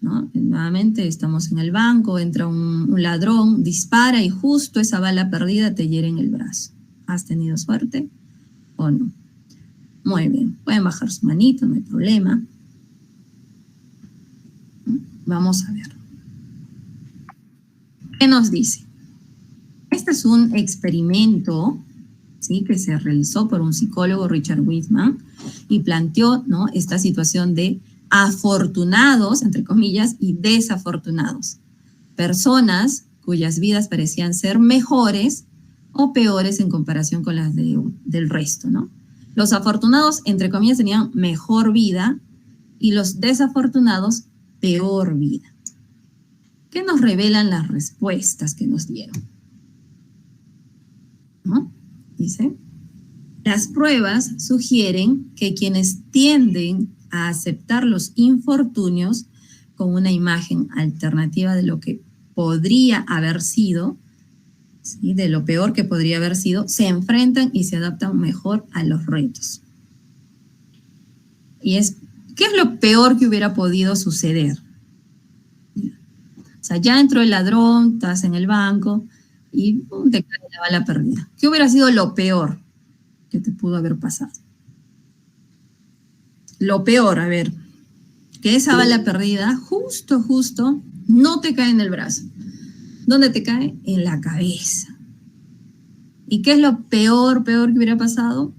¿No? Nuevamente estamos en el banco, entra un ladrón, dispara y justo esa bala perdida te hiere en el brazo. ¿Has tenido suerte o no? Muy bien, pueden bajar su manito, no hay problema. Vamos a ver. ¿Qué nos dice? Este es un experimento, ¿sí? Que se realizó por un psicólogo, Richard Wittman, y planteó, ¿no? Esta situación de afortunados, entre comillas, y desafortunados. Personas cuyas vidas parecían ser mejores o peores en comparación con las del resto, ¿no? Los afortunados, entre comillas, tenían mejor vida y los desafortunados, peor vida. ¿Qué nos revelan las respuestas que nos dieron? ¿No? Dice, las pruebas sugieren que quienes tienden a aceptar los infortunios con una imagen alternativa de lo que podría haber sido, ¿sí? De lo peor que podría haber sido, se enfrentan y se adaptan mejor a los retos. Y ¿qué es lo peor que hubiera podido suceder? O sea, ya entró el ladrón, estás en el banco y ¡pum! Te cae la bala perdida. ¿Qué hubiera sido lo peor que te pudo haber pasado? Lo peor, a ver, que esa bala perdida justo no te cae en el brazo. ¿Dónde te cae? En la cabeza. ¿Y qué es lo peor que hubiera pasado?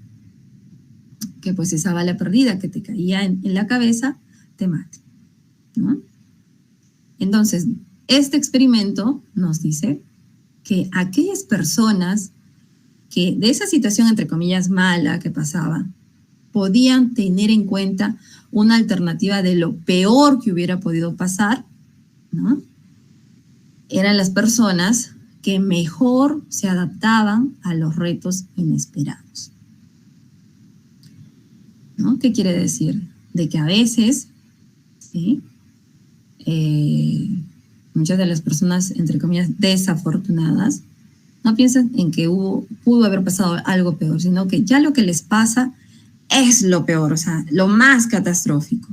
Que pues esa bala perdida que te caía en la cabeza te mate, ¿no? Entonces, este experimento nos dice que aquellas personas que de esa situación, entre comillas, mala que pasaba, podían tener en cuenta una alternativa de lo peor que hubiera podido pasar, ¿no? Eran las personas que mejor se adaptaban a los retos inesperados, ¿no? ¿Qué quiere decir? De que a veces, ¿sí? Muchas de las personas, entre comillas, desafortunadas, no piensan en que pudo haber pasado algo peor, sino que ya lo que les pasa es lo peor, o sea, lo más catastrófico.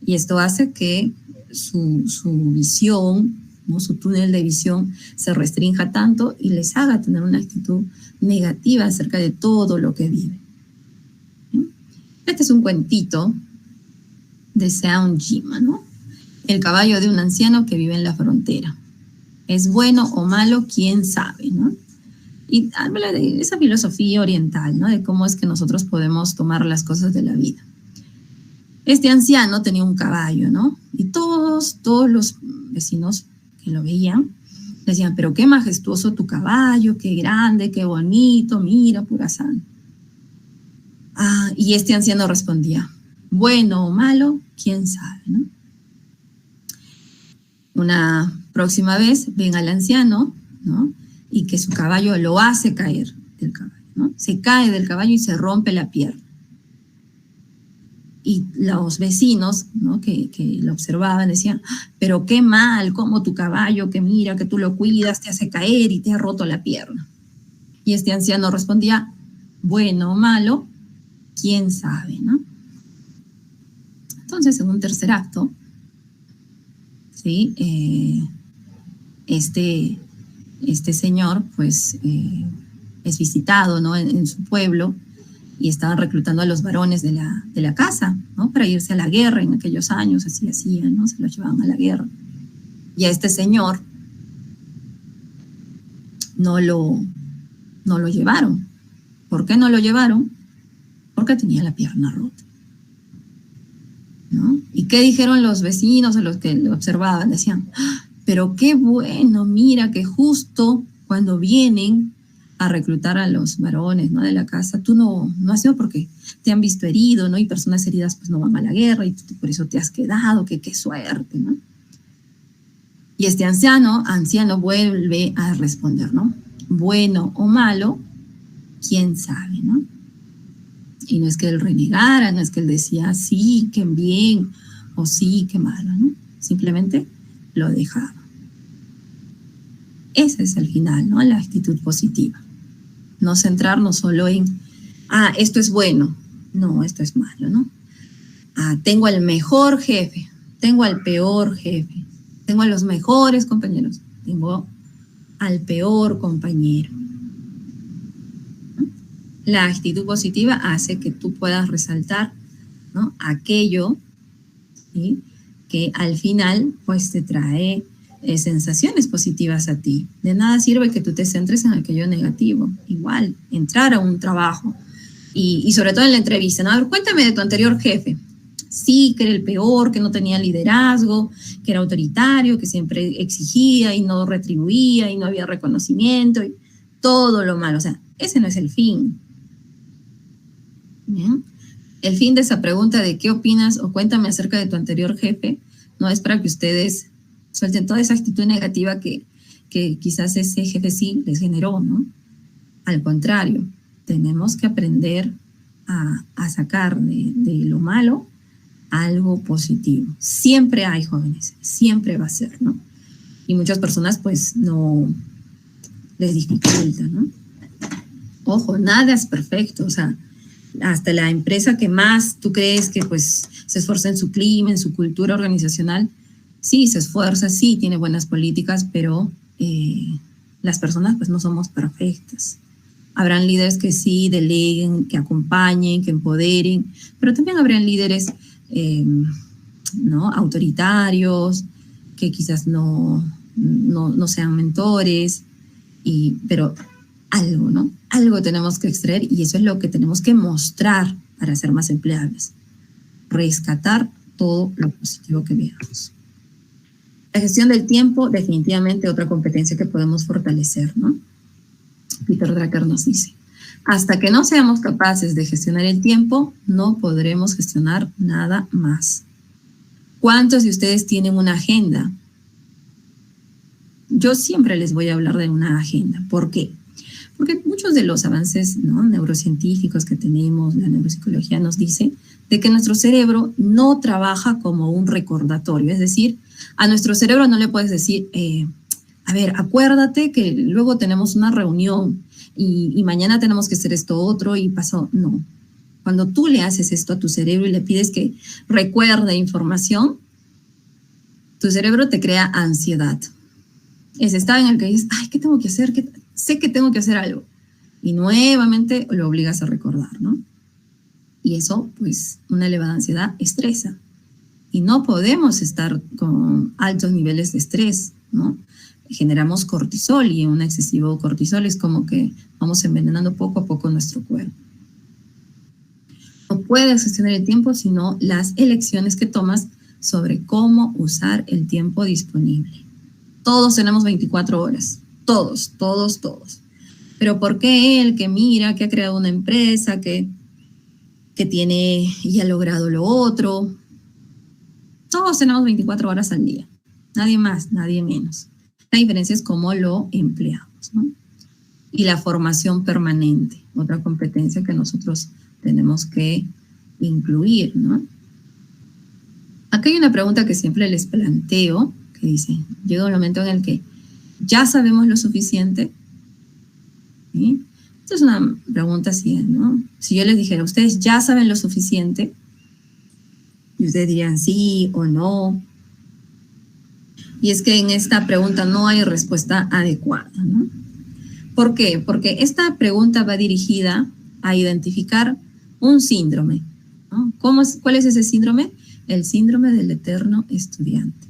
Y esto hace que su visión, ¿no? Su túnel de visión se restrinja tanto y les haga tener una actitud negativa acerca de todo lo que vive. Este es un cuentito de Sean Jima, ¿no? El caballo de un anciano que vive en la frontera. ¿Es bueno o malo? ¿Quién sabe, no? Y habla de esa filosofía oriental, ¿no? De cómo es que nosotros podemos tomar las cosas de la vida. Este anciano tenía un caballo, ¿no? Y todos los vecinos que lo veían decían, pero qué majestuoso tu caballo, qué grande, qué bonito, mira, pura sangre. Y este anciano respondía, bueno o malo, quién sabe, ¿no? Una próxima vez ven al anciano, ¿no? Y que su caballo lo hace caer del caballo, ¿no? Se cae del caballo y se rompe la pierna. Y los vecinos, ¿no? que lo observaban decían, pero qué mal, como tu caballo, que mira, que tú lo cuidas, te hace caer y te ha roto la pierna. Y este anciano respondía, bueno o malo, quién sabe, ¿no? Entonces, en un tercer acto, ¿sí? Este señor, pues, es visitado, ¿no? en su pueblo, y estaban reclutando a los varones de la casa, ¿no? Para irse a la guerra en aquellos años, así hacían, ¿no? Se los llevaban a la guerra. Y a este señor no lo llevaron. ¿Por qué no lo llevaron? Porque tenía la pierna rota, ¿no? ¿Y qué dijeron los vecinos a los que lo observaban? Decían, pero qué bueno, mira que justo cuando vienen a reclutar a los varones, ¿no? de la casa, tú no has ido porque te han visto herido, ¿no? Y personas heridas pues no van a la guerra y tú por eso te has quedado, que qué suerte, ¿no? Y este anciano vuelve a responder, ¿no? Bueno o malo, quién sabe, ¿no? Y no es que él renegara, no es que él decía sí, qué bien, o sí, qué malo, ¿no? Simplemente lo dejaba. Ese es el final, ¿no? La actitud positiva. No centrarnos solo en, esto es bueno, no, esto es malo, ¿no? Tengo al mejor jefe, tengo al peor jefe, tengo a los mejores compañeros, tengo al peor compañero. La actitud positiva hace que tú puedas resaltar, ¿no? Aquello, ¿sí? que al final pues te trae sensaciones positivas a ti. De nada sirve que tú te centres en aquello negativo. Igual, entrar a un trabajo y sobre todo en la entrevista, ¿no? A ver, cuéntame de tu anterior jefe. Sí, que era el peor, que no tenía liderazgo, que era autoritario, que siempre exigía y no retribuía y no había reconocimiento y todo lo malo. O sea, ese no es el fin. ¿Bien? El fin de esa pregunta de qué opinas o cuéntame acerca de tu anterior jefe no es para que ustedes suelten toda esa actitud negativa que quizás ese jefe sí les generó, ¿no? Al contrario, tenemos que aprender a sacar de lo malo algo positivo. Siempre hay jóvenes, siempre va a ser, ¿no? Y muchas personas pues no les dificulta, ¿no? Ojo, nada es perfecto, o sea, hasta la empresa que más tú crees que pues se esfuerza en su clima, en su cultura organizacional, sí se esfuerza, sí tiene buenas políticas, pero las personas pues no somos perfectas. Habrán líderes que sí deleguen, que acompañen, que empoderen, pero también habrán líderes ¿no? autoritarios, que quizás no sean mentores, pero algo, ¿no? Algo tenemos que extraer y eso es lo que tenemos que mostrar para ser más empleables. Rescatar todo lo positivo que veamos. La gestión del tiempo, definitivamente otra competencia que podemos fortalecer, ¿no? Peter Drucker nos dice, hasta que no seamos capaces de gestionar el tiempo, no podremos gestionar nada más. ¿Cuántos de ustedes tienen una agenda? Yo siempre les voy a hablar de una agenda. ¿Por qué? Porque muchos de los avances, ¿no? neurocientíficos que tenemos, la neuropsicología nos dice de que nuestro cerebro no trabaja como un recordatorio. Es decir, a nuestro cerebro no le puedes decir, a ver, acuérdate que luego tenemos una reunión y mañana tenemos que hacer esto otro y pasó. No. Cuando tú le haces esto a tu cerebro y le pides que recuerde información, tu cerebro te crea ansiedad. Ese estado en el que dices, ay, ¿qué tengo que hacer? Sé que tengo que hacer algo. Y nuevamente lo obligas a recordar, ¿no? Y eso, pues, una elevada ansiedad estresa. Y no podemos estar con altos niveles de estrés, ¿no? Generamos cortisol y un excesivo cortisol es como que vamos envenenando poco a poco nuestro cuerpo. No puedes gestionar el tiempo, sino las elecciones que tomas sobre cómo usar el tiempo disponible. Todos tenemos 24 horas, todos. Pero ¿por qué él que mira, que ha creado una empresa, que tiene y ha logrado lo otro? Todos tenemos 24 horas al día, nadie más, nadie menos. La diferencia es cómo lo empleamos, ¿no? Y la formación permanente, otra competencia que nosotros tenemos que incluir, ¿no? Aquí hay una pregunta que siempre les planteo, que dice, llega un momento en el que ya sabemos lo suficiente, ¿sí? Esta es una pregunta así, ¿no? Si yo les dijera, ¿ustedes ya saben lo suficiente? Y ustedes dirían sí o no. Y es que en esta pregunta no hay respuesta adecuada, ¿no? ¿Por qué? Porque esta pregunta va dirigida a identificar un síndrome, ¿no? ¿Cuál es ese síndrome? El síndrome del eterno estudiante.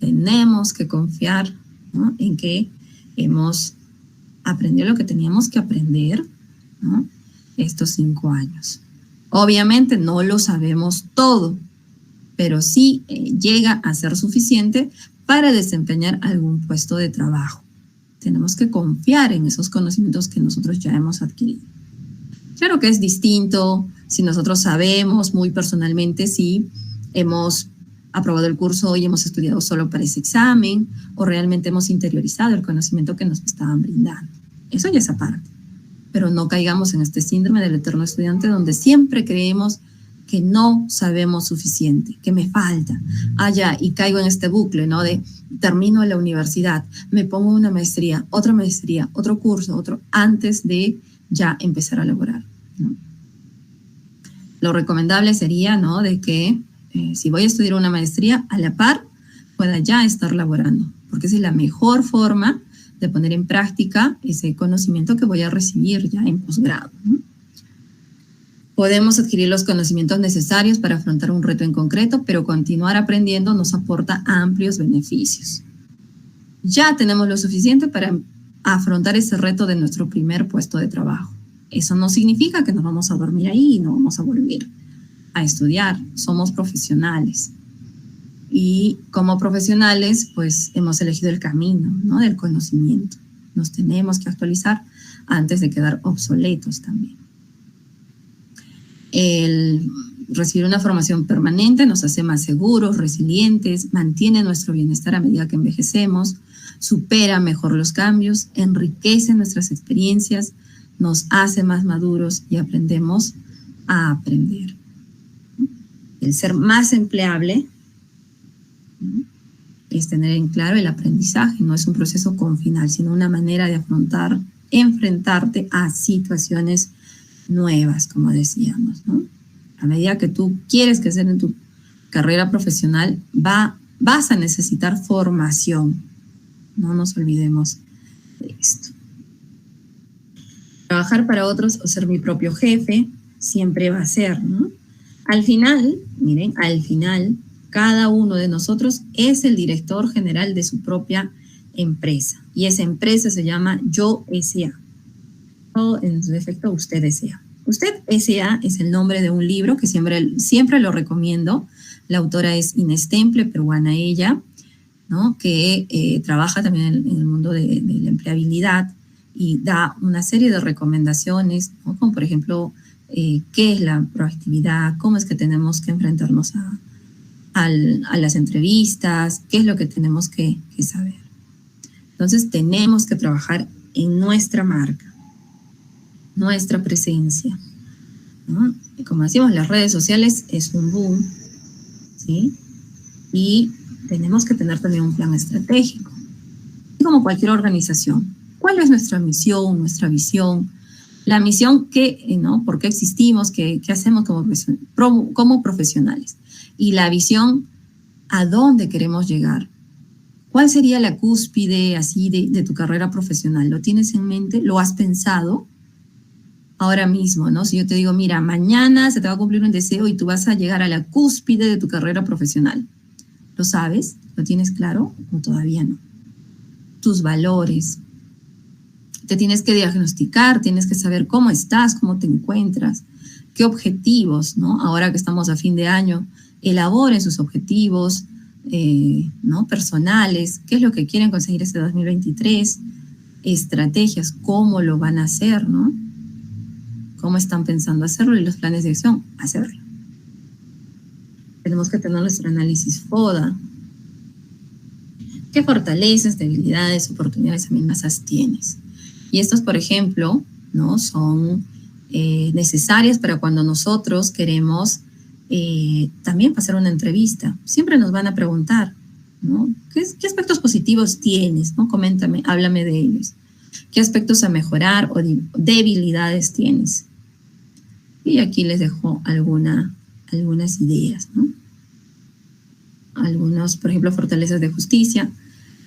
Tenemos que confiar, ¿no?, en que hemos aprendido lo que teníamos que aprender, ¿no?, estos 5 años. Obviamente no lo sabemos todo, pero sí llega a ser suficiente para desempeñar algún puesto de trabajo. Tenemos que confiar en esos conocimientos que nosotros ya hemos adquirido. Claro que es distinto si nosotros sabemos muy personalmente si hemos aprobado el curso y hemos estudiado solo para ese examen o realmente hemos interiorizado el conocimiento que nos estaban brindando. Eso ya es aparte. Pero no caigamos en este síndrome del eterno estudiante donde siempre creemos que no sabemos suficiente, que me falta. Ya, y caigo en este bucle, ¿no? De termino la universidad, me pongo una maestría, otro curso, otro, antes de ya empezar a laborar, ¿no? Lo recomendable sería, ¿no?, de que si voy a estudiar una maestría, a la par pueda ya estar laborando, porque esa es la mejor forma de poner en práctica ese conocimiento que voy a recibir ya en posgrado, ¿no? Podemos adquirir los conocimientos necesarios para afrontar un reto en concreto, pero continuar aprendiendo nos aporta amplios beneficios. Ya tenemos lo suficiente para afrontar ese reto de nuestro primer puesto de trabajo. Eso no significa que nos vamos a dormir ahí y no vamos a volver a estudiar. Somos profesionales. Y como profesionales, pues hemos elegido el camino, ¿no?, del conocimiento. Nos tenemos que actualizar antes de quedar obsoletos también. El recibir una formación permanente nos hace más seguros, resilientes, mantiene nuestro bienestar a medida que envejecemos, supera mejor los cambios, enriquece nuestras experiencias, nos hace más maduros y aprendemos a aprender. El ser más empleable es tener en claro el aprendizaje, no es un proceso con final, sino una manera de enfrentarte a situaciones nuevas, como decíamos, ¿no? A medida que tú quieres crecer en tu carrera profesional, vas a necesitar formación. No nos olvidemos de esto. Trabajar para otros o ser mi propio jefe siempre va a ser, ¿no? Al final, miren, cada uno de nosotros es el director general de su propia empresa. Y esa empresa se llama Yo S.A. O en su defecto, Usted S.A. Usted S.A. es el nombre de un libro que siempre lo recomiendo. La autora es Inés Temple, peruana ella, ¿no?, que trabaja también en el mundo de la empleabilidad y da una serie de recomendaciones, ¿no?, como por ejemplo, qué es la proactividad, cómo es que tenemos que enfrentarnos a las entrevistas, qué es lo que tenemos que saber. Entonces, tenemos que trabajar en nuestra marca, nuestra presencia, ¿no? Y como decimos, las redes sociales es un boom, ¿sí? Y tenemos que tener también un plan estratégico. Y como cualquier organización, ¿cuál es nuestra misión, nuestra visión? La misión, ¿no?, ¿por qué existimos? ¿Qué hacemos como profesionales? Y la visión, ¿a dónde queremos llegar? ¿Cuál sería la cúspide así de tu carrera profesional? ¿Lo tienes en mente? ¿Lo has pensado? Ahora mismo, ¿no? Si yo te digo, mira, mañana se te va a cumplir un deseo y tú vas a llegar a la cúspide de tu carrera profesional. ¿Lo sabes? ¿Lo tienes claro? O todavía no. Tus valores. Te tienes que diagnosticar, tienes que saber cómo estás, cómo te encuentras, qué objetivos, ¿no? Ahora que estamos a fin de año, elaboren sus objetivos, ¿no? Personales, qué es lo que quieren conseguir este 2023, estrategias, cómo lo van a hacer, ¿no? Cómo están pensando hacerlo y los planes de acción, hacerlo. Tenemos que tener nuestro análisis FODA. ¿Qué fortalezas, debilidades, oportunidades, amenazas tienes? Y estas, por ejemplo, ¿no? Son necesarias para cuando nosotros queremos también pasar una entrevista. Siempre nos van a preguntar, ¿no? ¿Qué aspectos positivos tienes? ¿No? Coméntame, háblame de ellos. ¿Qué aspectos a mejorar o debilidades tienes? Y aquí les dejo algunas ideas, ¿no? Algunos, por ejemplo, fortalezas de justicia,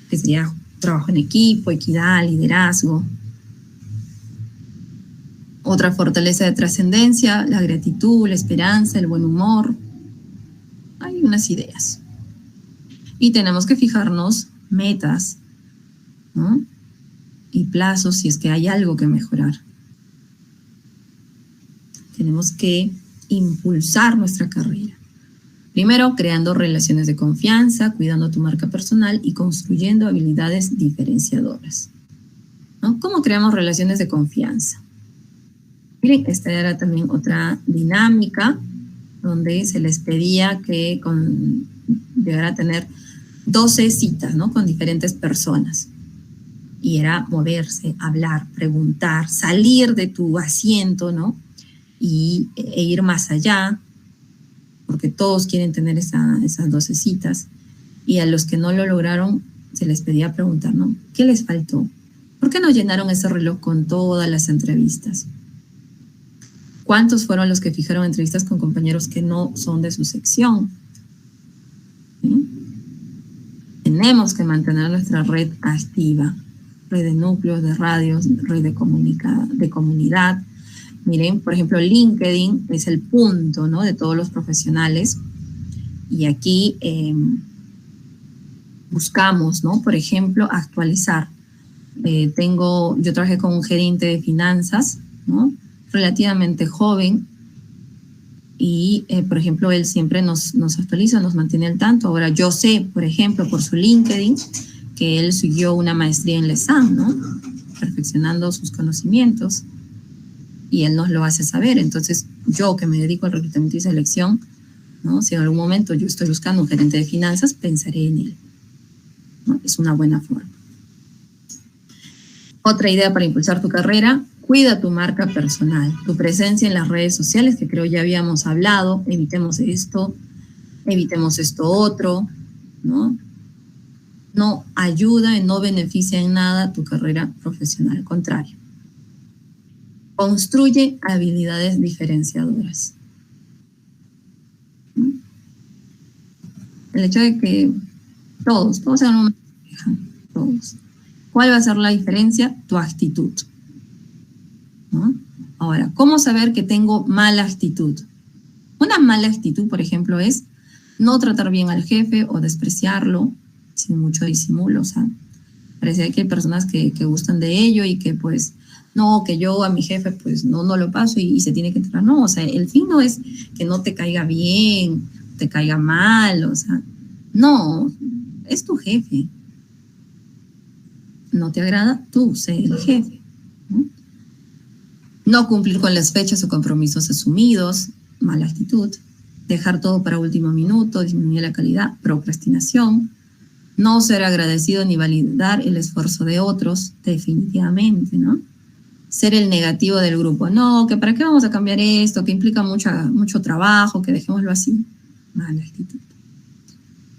que sería trabajo en equipo, equidad, liderazgo. Otra fortaleza de trascendencia, la gratitud, la esperanza, el buen humor. Hay unas ideas. Y tenemos que fijarnos metas, ¿no? Y plazos si es que hay algo que mejorar. Tenemos que impulsar nuestra carrera. Primero, creando relaciones de confianza, cuidando tu marca personal y construyendo habilidades diferenciadoras, ¿no? ¿Cómo creamos relaciones de confianza? Miren, esta era también otra dinámica donde se les pedía que llegara a tener 12 citas, ¿no? Con diferentes personas. Y era moverse, hablar, preguntar, salir de tu asiento, ¿no? E ir más allá, porque todos quieren tener esas 12 citas. Y a los que no lo lograron, se les pedía preguntar, ¿no? ¿Qué les faltó? ¿Por qué no llenaron ese reloj con todas las entrevistas? ¿Cuántos fueron los que fijaron entrevistas con compañeros que no son de su sección? ¿Sí? Tenemos que mantener nuestra red activa, red de núcleos, de radios, red de comunidad. Miren, por ejemplo, LinkedIn es el punto, ¿no? De todos los profesionales. Y aquí buscamos, ¿no? Por ejemplo, actualizar. Yo trabajé con un gerente de finanzas, ¿no? Relativamente joven. Y, por ejemplo, él siempre nos actualiza, nos mantiene al tanto. Ahora, yo sé, por ejemplo, por su LinkedIn, que él siguió una maestría en LESAM, ¿no? Perfeccionando sus conocimientos. Y él nos lo hace saber. Entonces, yo que me dedico al reclutamiento y selección, ¿no? Si en algún momento yo estoy buscando un gerente de finanzas, pensaré en él, ¿no? Es una buena forma. Otra idea para impulsar tu carrera: cuida tu marca personal, tu presencia en las redes sociales, que creo ya habíamos hablado. Evitemos esto otro, ¿no? No ayuda y no beneficia en nada tu carrera profesional, al contrario. Construye habilidades diferenciadoras. El hecho de que todos en un momento se quejan, todos. ¿Cuál va a ser la diferencia? Tu actitud, ¿no? Ahora, ¿cómo saber que tengo mala actitud? Una mala actitud, por ejemplo, es no tratar bien al jefe o despreciarlo sin mucho disimulo. O sea, parece que hay personas que gustan de ello y que pues no, que yo a mi jefe pues no lo paso y se tiene que entrar. No, o sea, el fin no es que no te caiga bien, te caiga mal, o sea, no, es tu jefe. No te agrada, tú sé el jefe, ¿no? No cumplir con las fechas o compromisos asumidos, mala actitud. Dejar todo para último minuto, disminuir la calidad, procrastinación. No ser agradecido ni validar el esfuerzo de otros, definitivamente, ¿no? Ser el negativo del grupo. No, que para qué vamos a cambiar esto, que implica mucho trabajo, que dejémoslo así. Mala actitud.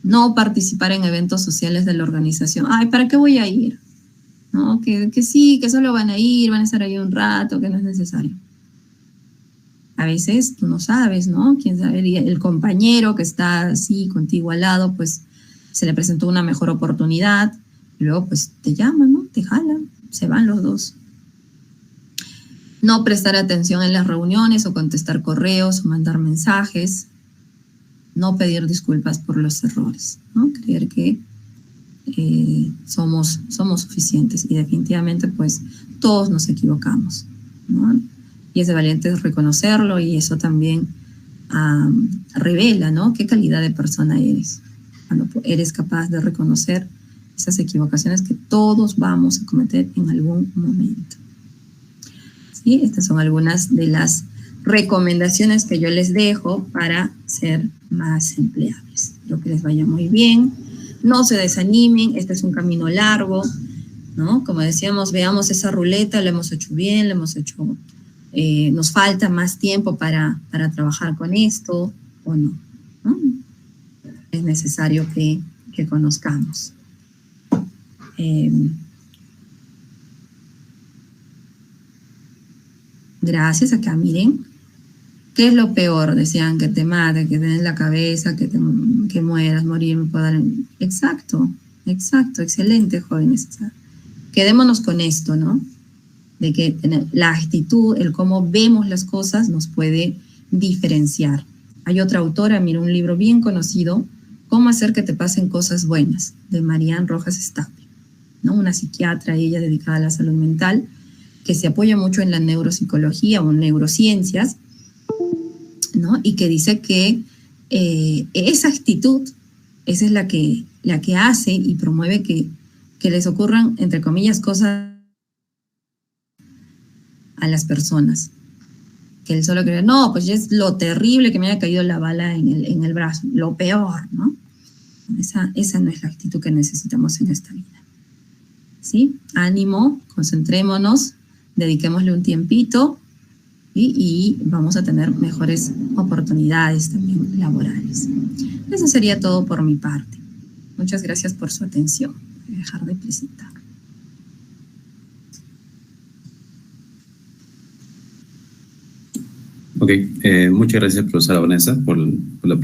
No participar en eventos sociales de la organización. Ay, ¿para qué voy a ir? ¿No? Que sí, que solo van a estar ahí un rato, que no es necesario. A veces tú no sabes, ¿no? Quién sabe, el compañero que está así contigo al lado, pues se le presentó una mejor oportunidad, y luego pues te llaman, ¿no? Te jalan, se van los dos. No prestar atención en las reuniones o contestar correos o mandar mensajes. No pedir disculpas por los errores, ¿no? Creer que somos suficientes y definitivamente pues todos nos equivocamos, ¿no? Y es de valientes reconocerlo y eso también revela, ¿no? Qué calidad de persona eres. Cuando eres capaz de reconocer esas equivocaciones que todos vamos a cometer en algún momento. ¿Sí? Estas son algunas de las recomendaciones que yo les dejo para ser más empleables. Espero que les vaya muy bien. No se desanimen, este es un camino largo, ¿no? Como decíamos, veamos esa ruleta, la hemos hecho bien, la hemos hecho, nos falta más tiempo para trabajar con esto o no, ¿no? Es necesario que conozcamos. Gracias, acá miren. ¿Qué es lo peor? Decían que te mate, que te den la cabeza, que mueras, morir, me puedo dar... Exacto, excelente, jóvenes. O sea, quedémonos con esto, ¿no? De que la actitud, el cómo vemos las cosas nos puede diferenciar. Hay otra autora, mira, un libro bien conocido, Cómo hacer que te pasen cosas buenas, de Marian Rojas Estapia, ¿no? Una psiquiatra, ella dedicada a la salud mental, que se apoya mucho en la neuropsicología o en neurociencias, ¿no? Y que dice que esa actitud, esa es la que hace y promueve que les ocurran, entre comillas, cosas a las personas. Que él solo cree, no, pues ya es lo terrible que me haya caído la bala en el brazo, lo peor, ¿no? Esa no es la actitud que necesitamos en esta vida. ¿Sí? Ánimo, concentrémonos, dediquémosle un tiempito y vamos a tener mejores oportunidades también laborales. Eso sería todo por mi parte. Muchas gracias por su atención. Voy a dejar de presentar. Ok, muchas gracias, profesora Vanessa, por la